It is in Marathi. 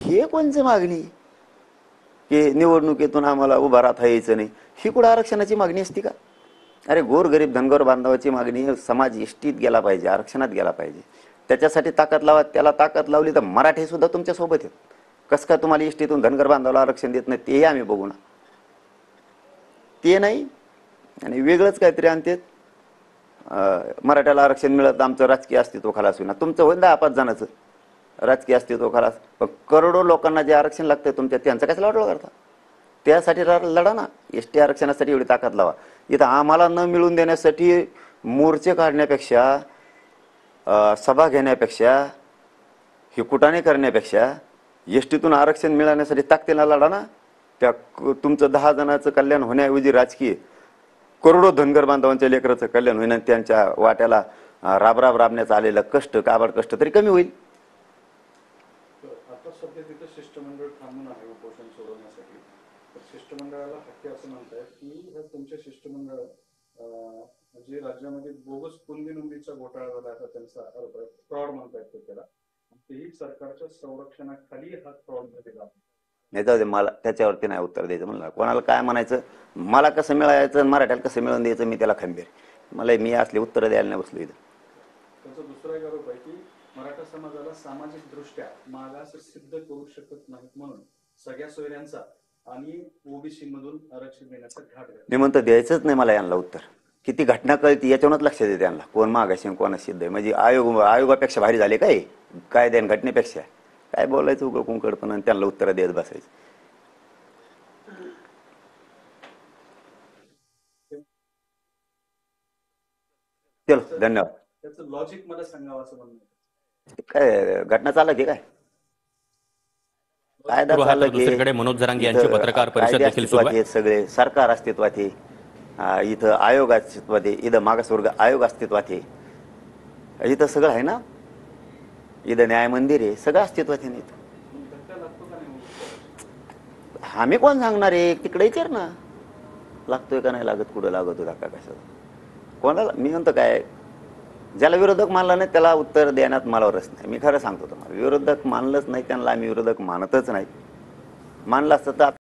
हे कोणची मागणी की निवडणुकीतून आम्हाला उभा राहता यायचं नाही, ही कुठं आरक्षणाची मागणी असती का? अरे गोरगरीब धनगर बांधवाची मागणी समाज एसटीत गेला पाहिजे, आरक्षणात गेला पाहिजे, त्याच्यासाठी ताकद लावा. त्याला ताकद लावली तर मराठी सुद्धा तुमच्या सोबत आहेत. कसं काय तुम्हाला एसटीतून धनगर बांधवाला आरक्षण देत नाही तेही आम्ही बघू ना. ते नाही आणि वेगळंच काहीतरी आणते. मराठ्याला आरक्षण मिळत आमचं राजकीय अस्तित्व खलास होईना. तुमचं होईल 10-5 जणांचं राजकीय अस्तित्व खलास, पण करोडो लोकांना जे आरक्षण लागतं तुमच्या त्यांचं कशाला वाटलं करता? त्यासाठी लढा ना. एसटी आरक्षणासाठी एवढी ताकद लावा. इथं आम्हाला न मिळून देण्यासाठी मोर्चे काढण्यापेक्षा, सभा घेण्यापेक्षा, हिकुटाने करण्यापेक्षा एसटीतून आरक्षण मिळवण्यासाठी ताकदीला लढा ना. त्या तुमचं 10 जणांचं कल्याण होण्याऐवजी राजकीय करोडो धनगर बांधवांच्या लेकराचं कल्याण होईल आणि त्यांच्या वाट्याला राबराब राबण्याचं आलेलं कष्ट, काबाड कष्ट तरी कमी होईल. आता सध्या तिथं शिष्टमंडळ थांबून आहे उपोषण सोडवण्यासाठी. तर शिष्टमंडळाला हक्की असं म्हणतायत की हे तुमचे शिष्टमंडळ जे राज्यामध्ये बोगस कुणबी नोंदीचा घोटाळा झाला असा त्यांचा आरोप आहे. फ्रॉड म्हणतायत ते त्याला. तेही सरकारच्या संरक्षणाखाली हा फ्रॉड झालेला आहे. नाही जाऊ दे, मला त्याच्यावरती नाही उत्तर द्यायचं. म्हणलं कोणाला काय म्हणायचं, मला कसं मिळायचं, मराठ्याला कसं मिळवून द्यायचं, मी त्याला खंबीर. मी असले उत्तर द्यायला नाही बसलो इथं. त्याचा दुसरा एक आरोप आहे की मराठा समाजाला सामाजिक दृष्ट्या मागास सिद्ध करू शकत नाहीत म्हणून सगळ्या सोयऱ्यांचा आणि ओबीसी मधून आरक्षण देण्याचा घाट घातला. मी म्हणतो द्यायचंच नाही मला यांना उत्तर. किती घटना कळती याच्यावरच लक्ष देते यांना, कोण मागाशी कोण सिद्ध आहे. म्हणजे आयोगापेक्षा भारी झाले काय कायद्यान घटनेपेक्षा. काय बोलायचं उघड कुंकड पण आणि त्यांना उत्तर देत बसायचं. चलो धन्यवाद. त्याचं लॉजिक मला सांगावं असं म्हणणं. काय घटना चालला की काय कायदा चालला की दुसरीकडे मनोज जरांगे यांची पत्रकार परिषद देखील सुरू आहे. सगळे सरकार अस्तित्वात आहे, इथं आयोग अस्तित्वात आहे, इथं मागासवर्ग आयोग अस्तित्वात आहे, इथं सगळं आहे ना, इथं न्याय मंदिर आहे, सगळं अस्तित्वात आहे. इथं आम्ही कोण सांगणार आहे, तिकडे विचार ना लागतोय का नाही लागत, कुठं लागतो धक्का कशाचा कोणाला. मी म्हणतो काय, ज्याला विरोधक मानला नाही त्याला उत्तर देण्यात मला रस नाही. मी खरं सांगतो तुम्हाला, विरोधक मानलंच नाही त्यांना आम्ही विरोधक मानतच नाही. मानलं असतं तर